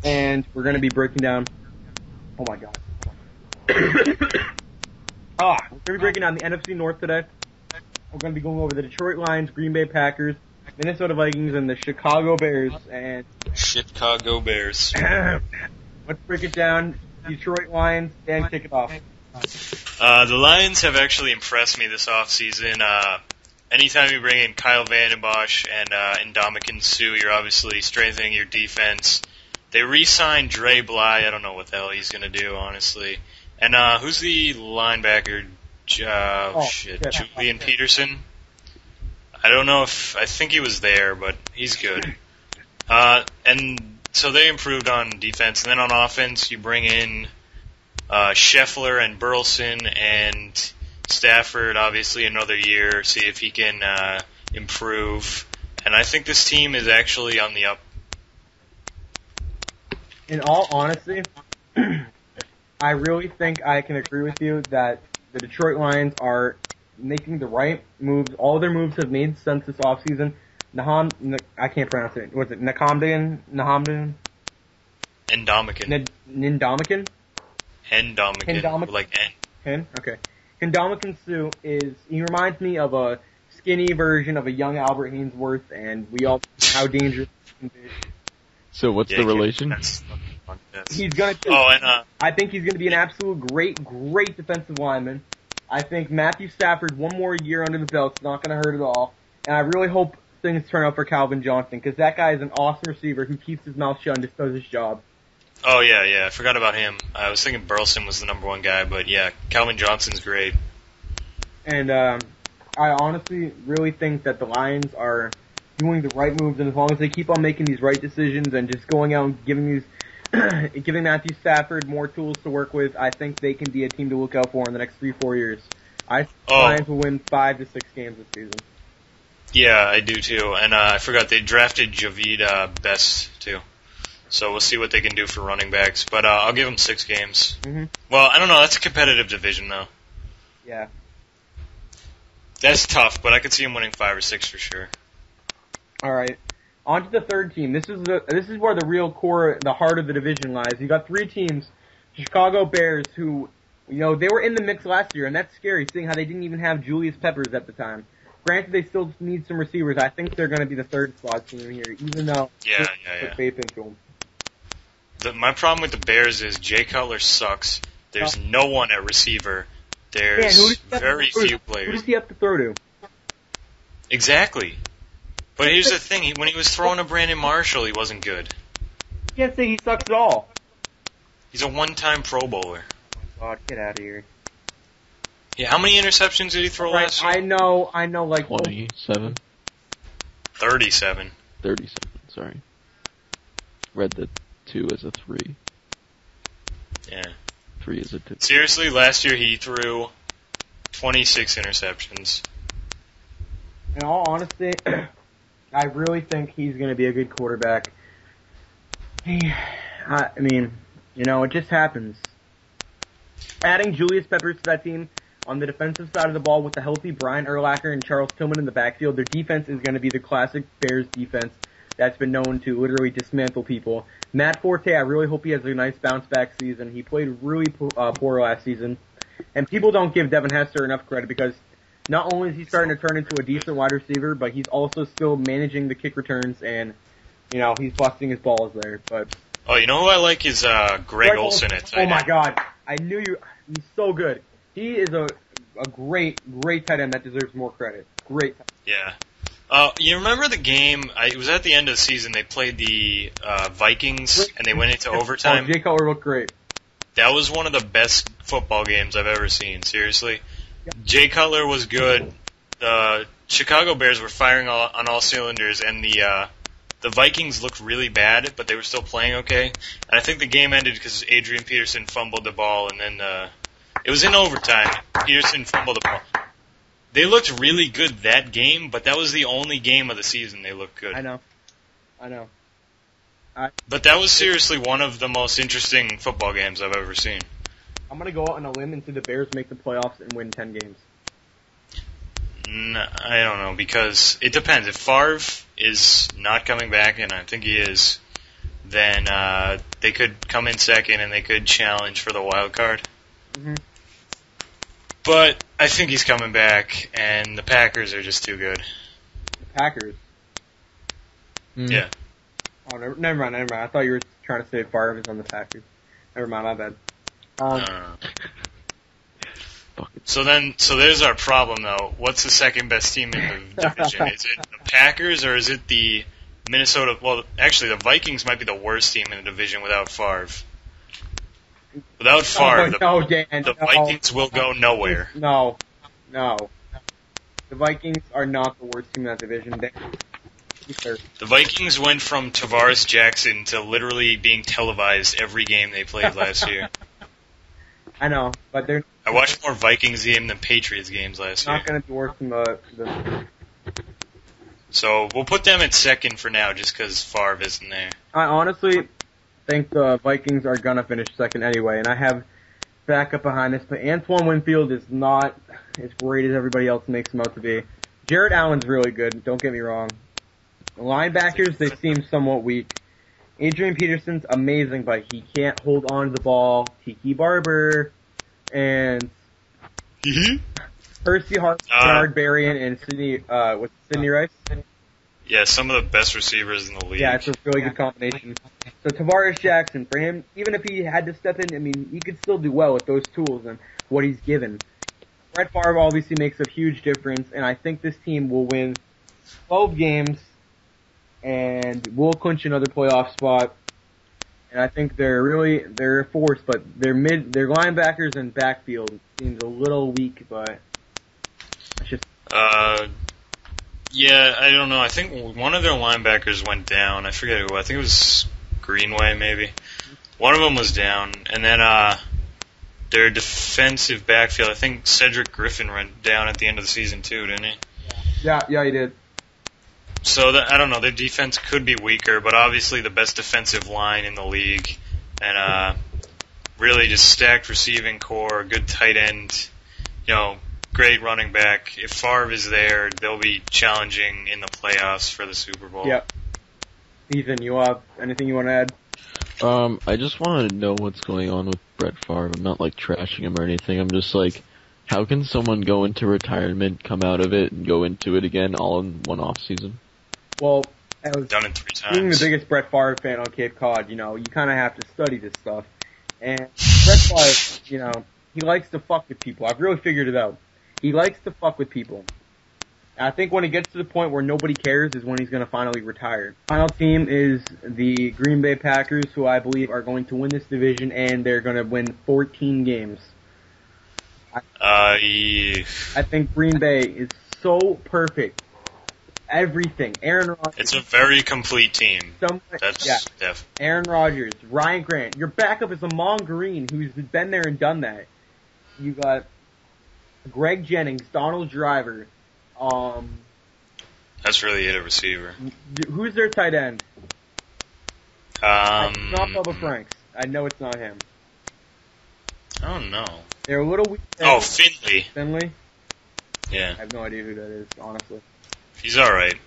and we're going to be breaking down. Oh my god. We're going to be breaking down the NFC North today. We're going to be going over the Detroit Lions, Green Bay Packers, Minnesota Vikings, and the Chicago Bears. And Chicago Bears. Let's break it down. Detroit Lions, and kick it off. The Lions have actually impressed me this offseason. Anytime you bring in Kyle Van Bosch and Ndamukong Suh, you're obviously strengthening your defense. They re-signed Dre Bly. I don't know what the hell he's going to do, honestly. And who's the linebacker? Julian Peterson? I don't know if... I think he was there, but he's good. And so they improved on defense. And then on offense, you bring in Scheffler and Burleson and Stafford, obviously, another year, see if he can improve. And I think this team is actually on the up. In all honesty, I really think I can agree with you that the Detroit Lions are making the right moves. All their moves have made sense this offseason. I can't pronounce it. What's it? Ndamukong? Ndamukong. Like N. Hen? Okay. Ndamukong Suh he reminds me of a skinny version of a young Albert Hainsworth, and we all know how dangerous he can be. So what's the relation? He's gonna. I think he's gonna be an absolute great defensive lineman. I think Matthew Stafford, one more year under the belt, is not gonna hurt at all. And I really hope things turn out for Calvin Johnson, because that guy is an awesome receiver who keeps his mouth shut and just does his job. Oh, yeah, I forgot about him. I was thinking Burleson was the number one guy, but yeah, Calvin Johnson's great. And I honestly really think that the Lions are doing the right moves, and as long as they keep on making these right decisions and just going out and giving Matthew Stafford more tools to work with, I think they can be a team to look out for in the next 3-4 years. I think the Lions will win 5 to 6 games this season. Yeah, I do too. And I forgot they drafted Javid Best too. So we'll see what they can do for running backs. But I'll give them 6 games. Mm-hmm. Well, I don't know. That's a competitive division, though. Yeah. That's tough, but I could see them winning 5 or 6 for sure. All right. On to the third team. This is where the real core, the heart of the division lies. You got 3 teams. Chicago Bears, who, they were in the mix last year, and that's scary, seeing how they didn't even have Julius Peppers at the time. Granted, they still need some receivers. I think they're going to be the third slot team here, even though yeah. put faith into them. My problem with the Bears is Jay Cutler sucks. There's no one at receiver. There's very few players. Who does he have to throw to? Exactly. But here's the thing. When he was throwing to Brandon Marshall, he wasn't good. You can't say he sucks at all. He's a one-time Pro Bowler. Oh, God, get out of here. Yeah, how many interceptions did he throw last year? I know, like... 27? 37. 37, sorry. Read the 2 as a 3. Yeah. 3 as a 2. Seriously, last year he threw 26 interceptions. In all honesty, I really think he's going to be a good quarterback. I mean, it just happens. Adding Julius Peppers to that team on the defensive side of the ball with the healthy Brian Urlacher and Charles Tillman in the backfield, their defense is going to be the classic Bears defense that's been known to literally dismantle people. Matt Forte, I really hope he has a nice bounce-back season. He played really poor last season. And people don't give Devin Hester enough credit because not only is he starting to turn into a decent wide receiver, but he's also still managing the kick returns and, he's busting his balls there. But you know who I like is Greg Olsen at tight end. Oh my God. I knew he's so good. He is a great tight end that deserves more credit. Great tight end. Yeah. You remember the game, it was at the end of the season, they played the Vikings, and they went into overtime? Jay Cutler looked great. That was one of the best football games I've ever seen, seriously. Yep. Jay Cutler was good. The Chicago Bears were firing on all cylinders, and the Vikings looked really bad, but they were still playing okay. And I think the game ended because Adrian Peterson fumbled the ball, and then it was in overtime. Peterson fumbled the ball. They looked really good that game, but that was the only game of the season they looked good. I know. But that was seriously one of the most interesting football games I've ever seen. I'm going to go out on a limb and say the Bears make the playoffs and win 10 games. I don't know, because it depends. If Favre is not coming back, and I think he is, then they could come in second and they could challenge for the wild card. Mm-hmm. But I think he's coming back, and the Packers are just too good. The Packers? Yeah. Oh, never mind. I thought you were trying to say Favre is on the Packers. Never mind, my bad. So there's our problem, though. What's the second best team in the division? Is it the Packers or is it the Minnesota? Well, actually, the Vikings might be the worst team in the division without Favre. Without Favre, the Vikings will go nowhere. No. The Vikings are not the worst team in that division. The Vikings went from Tavares Jackson to literally being televised every game they played last year. I know, but they're... I watched more Vikings game than Patriots games last year. Not going to be worse than the... So we'll put them at second for now, just because Favre isn't there. I honestly think the Vikings are going to finish second anyway, and I have backup behind this, but Antoine Winfield is not as great as everybody else makes him out to be. Jared Allen's really good, don't get me wrong. The linebackers, they seem somewhat weak. Adrian Peterson's amazing, but he can't hold on to the ball. Tiki Barber and Percy Harvard Berrien and Sidney Rice? Yeah, some of the best receivers in the league. Yeah, it's a really good combination. So Tavares Jackson, for him, even if he had to step in, I mean, he could still do well with those tools and what he's given. Brett Favre obviously makes a huge difference, and I think this team will win 12 games and will clinch another playoff spot. And I think they're a force, but their linebackers and backfield seems a little weak, but it's just... Yeah, I don't know. I think one of their linebackers went down. I forget who. I think it was Greenway, maybe. One of them was down. And then their defensive backfield, I think Cedric Griffin went down at the end of the season too, didn't he? Yeah, he did. So I don't know. Their defense could be weaker, but obviously the best defensive line in the league, and really just stacked receiving core, good tight end, great running back. If Favre is there, they'll be challenging in the playoffs for the Super Bowl. Yep. Ethan, you have anything you want to add? I just wanted to know what's going on with Brett Favre. I'm not trashing him or anything. I'm just how can someone go into retirement, come out of it, and go into it again all in one off season? Well, I was done it 3 times. Being the biggest Brett Favre fan on Cape Cod, you kind of have to study this stuff. And Brett Favre, he likes to fuck with people. I've really figured it out. He likes to fuck with people. And I think when it gets to the point where nobody cares is when he's going to finally retire. Final team is the Green Bay Packers, who I believe are going to win this division, and they're going to win 14 games. Yeah. I think Green Bay is so perfect. Everything. Aaron Rodgers. It's a very complete team. Def. Aaron Rodgers, Ryan Grant. Your backup is Amon Green, who's been there and done that. You got Greg Jennings, Donald Driver. That's really it, a receiver. Who's their tight end? It's not Bubba Franks. I know it's not him. I don't know. They're a little weak. Oh, Finley. Finley? Yeah. I have no idea who that is, honestly. He's alright.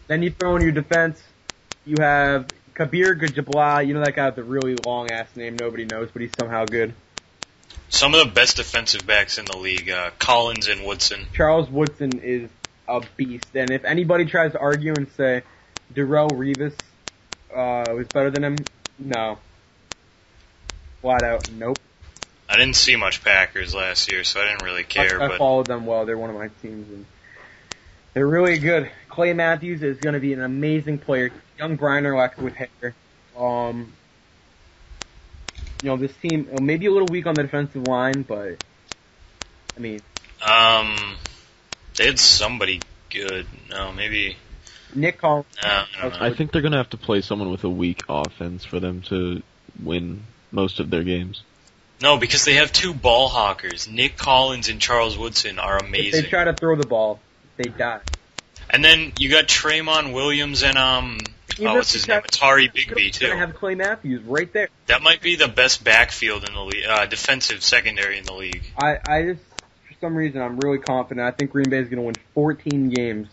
Then you throw in your defense. You have Kabir Gajabla. You know that guy with the really long-ass name nobody knows, but he's somehow good. Some of the best defensive backs in the league, Collins and Woodson. Charles Woodson is a beast, and if anybody tries to argue and say Darrelle Revis was better than him, no. Flat out, nope. I didn't see much Packers last year, so I didn't really care. I followed them well. They're one of my teams, and they're really good. Clay Matthews is going to be an amazing player. Young Brian Urlacher with hair. This team maybe a little weak on the defensive line, but I mean, they had somebody good. No, maybe Nick Collins. I think they're going to have to play someone with a weak offense for them to win most of their games. No, because they have 2 ball hawkers. Nick Collins and Charles Woodson are amazing. If they try to throw the ball, they die. And then you got Tremont Williams and what's his name? Atari Bigby too. You're gonna have Clay Matthews right there. That might be the best backfield in the league, defensive secondary in the league. I just, for some reason, I'm really confident. I think Green Bay is gonna win 14 games.